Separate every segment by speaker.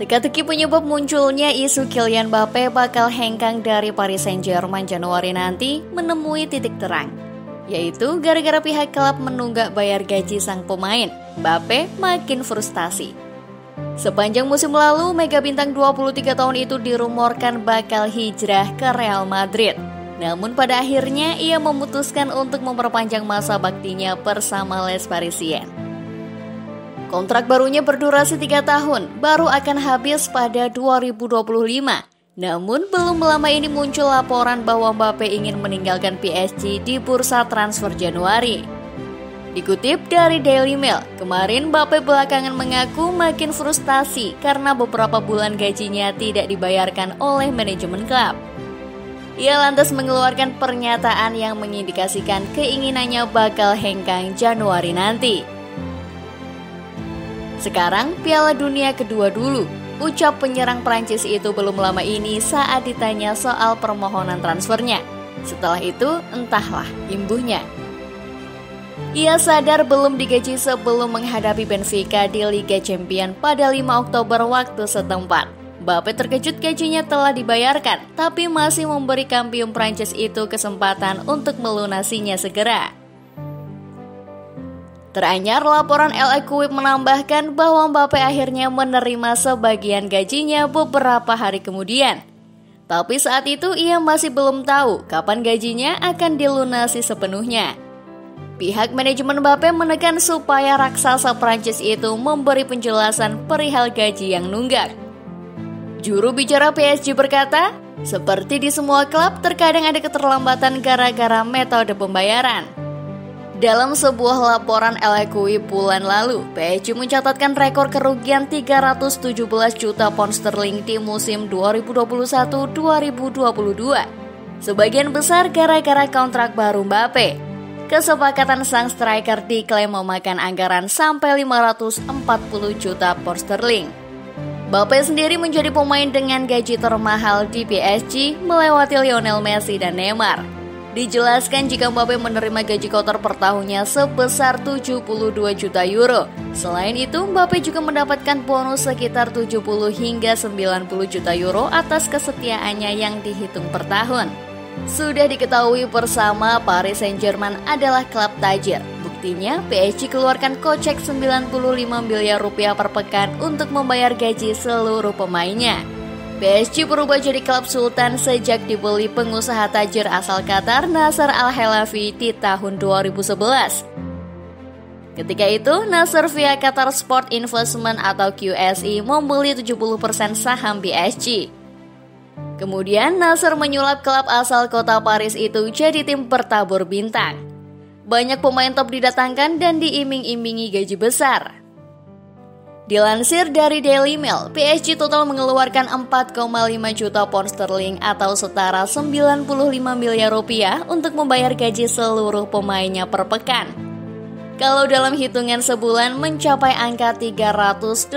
Speaker 1: Teka-teki penyebab munculnya isu Kylian Mbappe bakal hengkang dari Paris Saint-Germain Januari nanti menemui titik terang, yaitu gara-gara pihak klub menunggak bayar gaji sang pemain. Mbappe makin frustasi. Sepanjang musim lalu, mega bintang 23 tahun itu dirumorkan bakal hijrah ke Real Madrid. Namun pada akhirnya ia memutuskan untuk memperpanjang masa baktinya bersama Les Parisiens. Kontrak barunya berdurasi 3 tahun, baru akan habis pada 2025. Namun belum lama ini muncul laporan bahwa Mbappe ingin meninggalkan PSG di bursa transfer Januari. Dikutip dari Daily Mail, kemarin Mbappe belakangan mengaku makin frustasi karena beberapa bulan gajinya tidak dibayarkan oleh manajemen klub. Ia lantas mengeluarkan pernyataan yang mengindikasikan keinginannya bakal hengkang Januari nanti. Sekarang Piala Dunia kedua dulu, ucap penyerang Prancis itu belum lama ini saat ditanya soal permohonan transfernya. Setelah itu, entahlah imbuhnya. Ia sadar belum digaji sebelum menghadapi Benfica di Liga Champions pada 5 Oktober waktu setempat. Mbappe terkejut gajinya telah dibayarkan, tapi masih memberi kampiun Prancis itu kesempatan untuk melunasinya segera. Teranyar, laporan L'Equipe menambahkan bahwa Mbappe akhirnya menerima sebagian gajinya beberapa hari kemudian. Tapi saat itu ia masih belum tahu kapan gajinya akan dilunasi sepenuhnya. Pihak manajemen Mbappe menekan supaya raksasa Prancis itu memberi penjelasan perihal gaji yang nunggak. Juru bicara PSG berkata, seperti di semua klub terkadang ada keterlambatan gara-gara metode pembayaran. Dalam sebuah laporan L'Equipe bulan lalu, PSG mencatatkan rekor kerugian 317 juta pound sterling di musim 2021-2022. Sebagian besar gara-gara kontrak baru Mbappe. Kesepakatan sang striker diklaim memakan anggaran sampai 540 juta pound sterling. Mbappe sendiri menjadi pemain dengan gaji termahal di PSG, melewati Lionel Messi dan Neymar. Dijelaskan jika Mbappe menerima gaji kotor per tahunnya sebesar 72 juta euro. Selain itu, Mbappe juga mendapatkan bonus sekitar 70 hingga 90 juta euro atas kesetiaannya yang dihitung per tahun. Sudah diketahui bersama, Paris Saint-Germain adalah klub tajir. Buktinya, PSG keluarkan kocek 95 miliar rupiah per pekan untuk membayar gaji seluruh pemainnya. PSG berubah jadi klub sultan sejak dibeli pengusaha tajir asal Qatar Nasser Al-Khelaifi di tahun 2011. Ketika itu, Nasser via Qatar Sport Investment atau QSI membeli 70% saham PSG. Kemudian Nasser menyulap klub asal kota Paris itu jadi tim bertabur bintang. Banyak pemain top didatangkan dan diiming-imingi gaji besar. Dilansir dari Daily Mail, PSG total mengeluarkan 4,5 juta pound sterling atau setara 95 miliar rupiah untuk membayar gaji seluruh pemainnya per pekan. Kalau dalam hitungan sebulan mencapai angka 380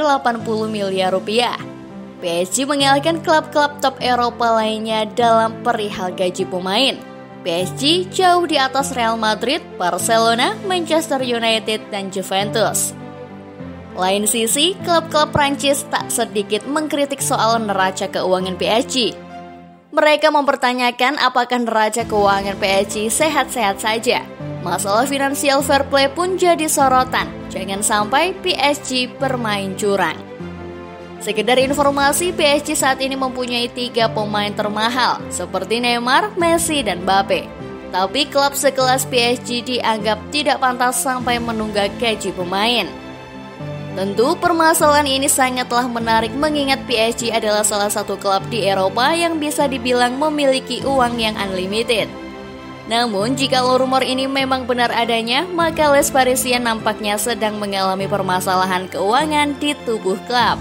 Speaker 1: miliar rupiah. PSG mengalahkan klub-klub top Eropa lainnya dalam perihal gaji pemain. PSG jauh di atas Real Madrid, Barcelona, Manchester United, dan Juventus. Lain sisi, klub-klub Prancis tak sedikit mengkritik soal neraca keuangan PSG. Mereka mempertanyakan apakah neraca keuangan PSG sehat-sehat saja. Masalah finansial fair play pun jadi sorotan. Jangan sampai PSG bermain curang. Sekedar informasi, PSG saat ini mempunyai 3 pemain termahal seperti Neymar, Messi, dan Mbappe. Tapi klub sekelas PSG dianggap tidak pantas sampai menunggak gaji pemain. Tentu permasalahan ini sangatlah menarik mengingat PSG adalah salah satu klub di Eropa yang bisa dibilang memiliki uang yang unlimited. Namun jika rumor ini memang benar adanya, maka Les Parisiens nampaknya sedang mengalami permasalahan keuangan di tubuh klub.